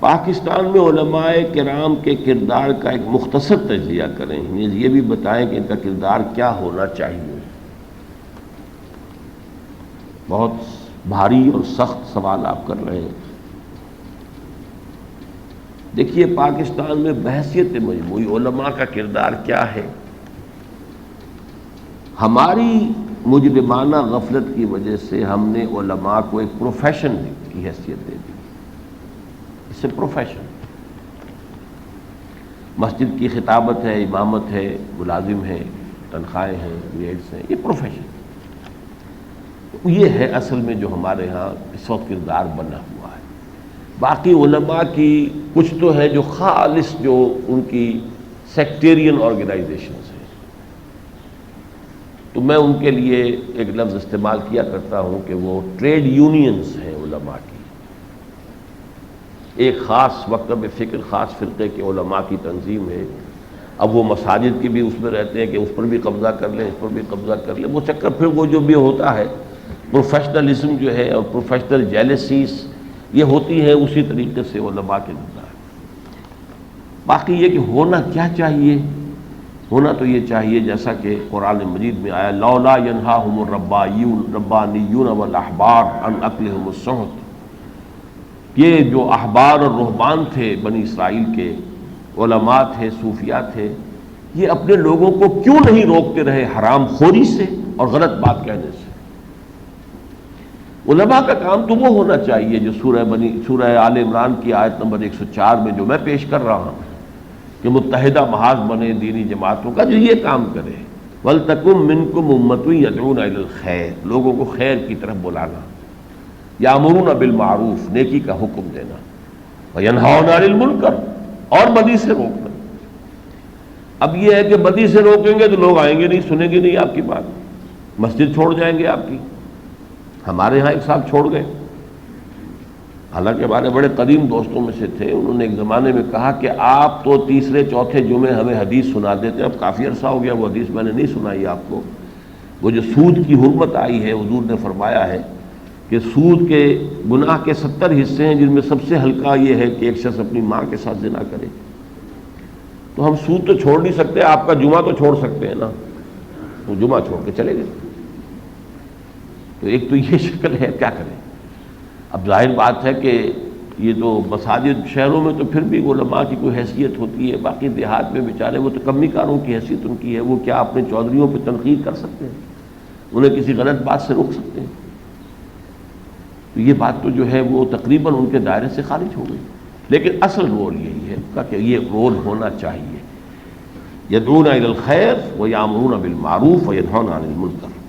پاکستان میں علماء کرام کے کردار کا ایک مختصر تجزیہ کریں، یہ بھی بتائیں کہ ان کا کردار کیا ہونا چاہیے۔ بہت بھاری اور سخت سوال آپ کر رہے ہیں۔ دیکھیے پاکستان میں بحیثیت مجموعی علماء کا کردار کیا ہے؟ ہماری مجرمانہ غفلت کی وجہ سے ہم نے علماء کو ایک پروفیشن کی حیثیت دے دی۔ اس سے پروفیشن، مسجد کی خطابت ہے، امامت ہے، ملازم ہے، تنخواہیں ہیں، ریٹس ہیں، یہ پروفیشن۔ یہ ہے اصل میں جو ہمارے ہاں اس وقت کردار بنا ہوا ہے۔ باقی علماء کی کچھ تو ہے جو خالص جو ان کی سیکٹیرین آرگنائزیشنز ہیں، تو میں ان کے لیے ایک لفظ استعمال کیا کرتا ہوں کہ وہ ٹریڈ یونینز ہیں علماء کی، ایک خاص مکتب فکر، خاص فرقے کے علماء کی تنظیم ہے۔ اب وہ مساجد کی بھی اس میں رہتے ہیں کہ اس پر بھی قبضہ کر لیں، اس پر بھی قبضہ کر لیں، وہ چکر پھر وہ جو بھی ہوتا ہے پروفیشنلزم جو ہے اور پروفیشنل جیلسیز یہ ہوتی ہے اسی طریقے سے علماء کے اندر۔ باقی یہ کہ ہونا کیا چاہیے؟ ہونا تو یہ چاہیے جیسا کہ قرآن مجید میں آیا لولا ینہاہم الربانیون والاحبار عن اکلہم السحت، یہ جو احبار اور رہبان تھے بنی اسرائیل کے، علماء تھے، صوفیاء تھے، یہ اپنے لوگوں کو کیوں نہیں روکتے رہے حرام خوری سے اور غلط بات کہنے سے؟ علماء کا کام تو وہ ہونا چاہیے جو سورہ آل عمران کی آیت نمبر 104 میں جو میں پیش کر رہا ہوں کہ متحدہ محاذ بنے دینی جماعتوں کا، جو یہ کام کرے وَلْتَكُن مِّنكُمْ أُمَّةٌ يَدْعُونَ إِلَى الْخَيْرِ، لوگوں کو خیر کی طرف بلانا، یَأْمُرُونَ بِالْمَعْرُوفِ، نیکی کا حکم دینا، وَيَنْهَوْنَ عَنِ الْمُنکَرِ، اور بدی سے روکنا۔ اب یہ ہے کہ بدی سے روکیں گے تو لوگ آئیں گے نہیں، سنیں گے نہیں آپ کی بات، مسجد چھوڑ جائیں گے آپ کی۔ ہمارے ہاں ایک صاحب چھوڑ گئے، حالانکہ ہمارے بڑے قدیم دوستوں میں سے تھے، انہوں نے ایک زمانے میں کہا کہ آپ تو تیسرے چوتھے جمعے ہمیں حدیث سنا دیتے، اب کافی عرصہ ہو گیا وہ حدیث میں نے نہیں سنائی آپ کو، وہ جو سود کی حرمت آئی ہے، حضور نے فرمایا ہے کہ سود کے گناہ کے 70 حصے ہیں، جن میں سب سے ہلکا یہ ہے کہ ایک شخص اپنی ماں کے ساتھ زنا کرے۔ تو ہم سود تو چھوڑ نہیں سکتے، آپ کا جمعہ تو چھوڑ سکتے ہیں نا، تو جمعہ چھوڑ کے چلے گئے۔ تو ایک تو یہ شکل ہے، کیا کریں؟ اب ظاہر بات ہے کہ یہ تو مساجد شہروں میں تو پھر بھی علماء کی کوئی حیثیت ہوتی ہے، باقی دیہات میں بیچارے وہ تو کمی کاروں کی حیثیت ان کی ہے، وہ کیا اپنے چودھریوں پہ تنقید کر سکتے ہیں؟ انہیں کسی غلط بات سے روک سکتے ہیں؟ تو یہ بات تو جو ہے وہ تقریباً ان کے دائرے سے خارج ہو گئی۔ لیکن اصل رول یہی ہے کہ یہ رول ہونا چاہیے، یدعون الی الخیر ویامرون بالمعروف وینہون عن المنکر۔